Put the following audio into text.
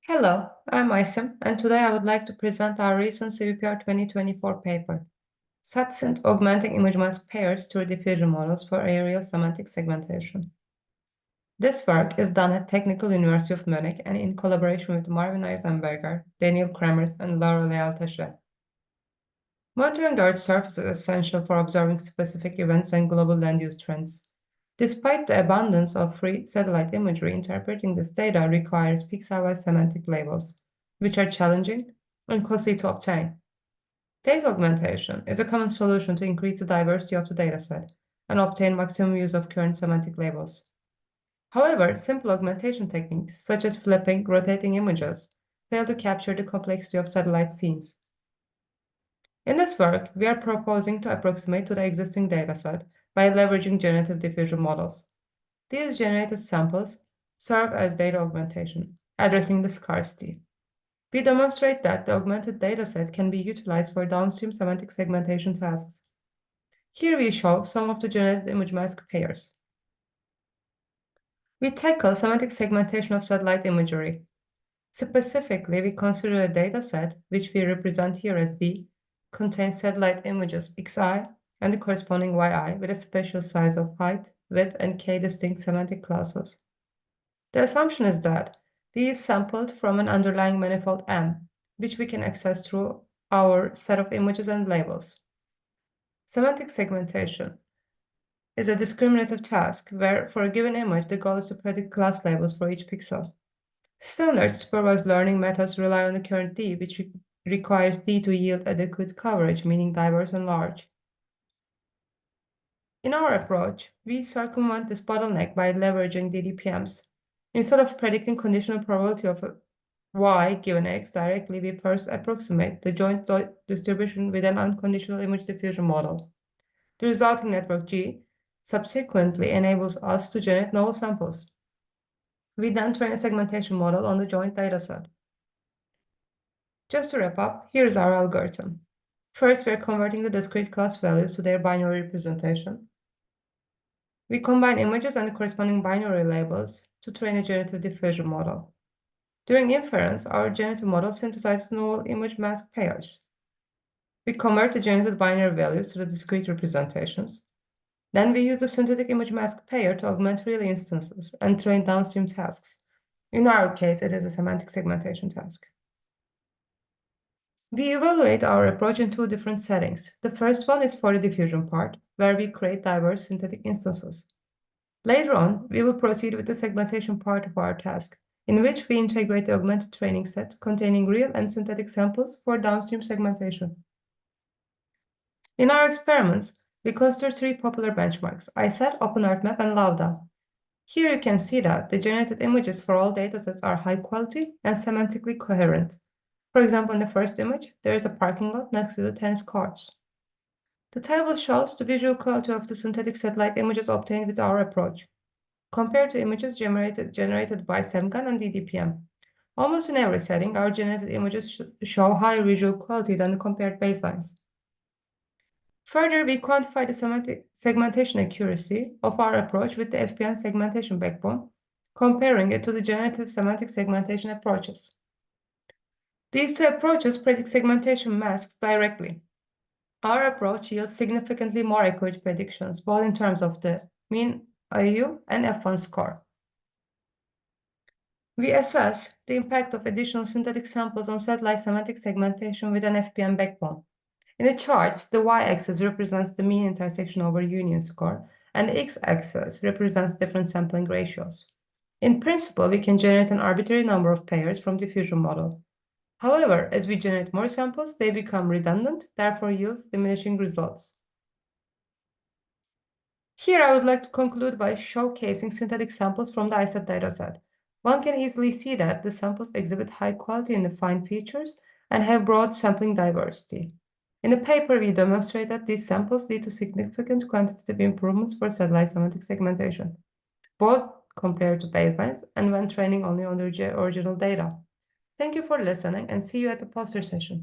Hello, I'm Aysem, and today I would like to present our recent CVPR 2024 paper, SatSynth Augmenting Image-Mask Pairs through Diffusion Models for Aerial Semantic Segmentation. This work is done at Technical University of Munich and in collaboration with Marvin Eisenberger, Daniel Kremers, and Laura Leal-Taschre. Monitoring the Earth's surface is essential for observing specific events and global land use trends. Despite the abundance of free satellite imagery, interpreting this data requires pixel-wise semantic labels, which are challenging and costly to obtain. Data augmentation is a common solution to increase the diversity of the dataset and obtain maximum use of current semantic labels. However, simple augmentation techniques, such as flipping, rotating images, fail to capture the complexity of satellite scenes. In this work, we are proposing to approximate to the existing dataset by leveraging generative diffusion models. These generated samples serve as data augmentation, addressing the scarcity. We demonstrate that the augmented dataset can be utilized for downstream semantic segmentation tasks. Here we show some of the generated image-mask pairs. We tackle semantic segmentation of satellite imagery. Specifically, we consider a dataset, which we represent here as D, contains satellite images xi and the corresponding yi with a special size of height, width, and k distinct semantic classes. The assumption is that D is sampled from an underlying manifold M, which we can access through our set of images and labels. Semantic segmentation is a discriminative task where, for a given image, the goal is to predict class labels for each pixel. Standard supervised learning methods rely on the current D, which requires D to yield adequate coverage, meaning diverse and large. In our approach, we circumvent this bottleneck by leveraging DDPMs. Instead of predicting conditional probability of y given x directly, we first approximate the joint distribution with an unconditional image diffusion model. The resulting network G subsequently enables us to generate novel samples. We then train a segmentation model on the joint dataset. Just to wrap up, here's our algorithm. First, we're converting the discrete class values to their binary representation. We combine images and the corresponding binary labels to train a generative diffusion model. During inference, our generative model synthesizes novel image-mask pairs. We convert the generated binary values to the discrete representations. Then we use the synthetic image-mask pair to augment real instances and train downstream tasks. In our case, it is a semantic segmentation task. We evaluate our approach in two different settings. The first one is for the diffusion part, where we create diverse synthetic instances. Later on, we will proceed with the segmentation part of our task, in which we integrate the augmented training set containing real and synthetic samples for downstream segmentation. In our experiments, we consider three popular benchmarks: ISAT, OpenEarthMap, and Lauda. Here you can see that the generated images for all datasets are high quality and semantically coherent. For example, in the first image, there is a parking lot next to the tennis courts. The table shows the visual quality of the synthetic satellite images obtained with our approach, compared to images generated by SEMGAN and DDPM. Almost in every setting, our generated images show higher visual quality than the compared baselines. Further, we quantify the semantic segmentation accuracy of our approach with the FPN segmentation backbone, comparing it to the generative semantic segmentation approaches. These two approaches predict segmentation masks directly. Our approach yields significantly more accurate predictions, both in terms of the mean IU and F1 score. We assess the impact of additional synthetic samples on satellite semantic segmentation with an FPN backbone. In the charts, the y-axis represents the mean intersection over union score, and the x-axis represents different sampling ratios. In principle, we can generate an arbitrary number of pairs from diffusion model. However, as we generate more samples, they become redundant, therefore yields diminishing results. Here I would like to conclude by showcasing synthetic samples from the ISAT dataset. One can easily see that the samples exhibit high quality and defined features and have broad sampling diversity. In the paper, we demonstrate that these samples lead to significant quantitative improvements for satellite semantic segmentation, both compared to baselines and when training only on the original data. Thank you for listening, and see you at the poster session.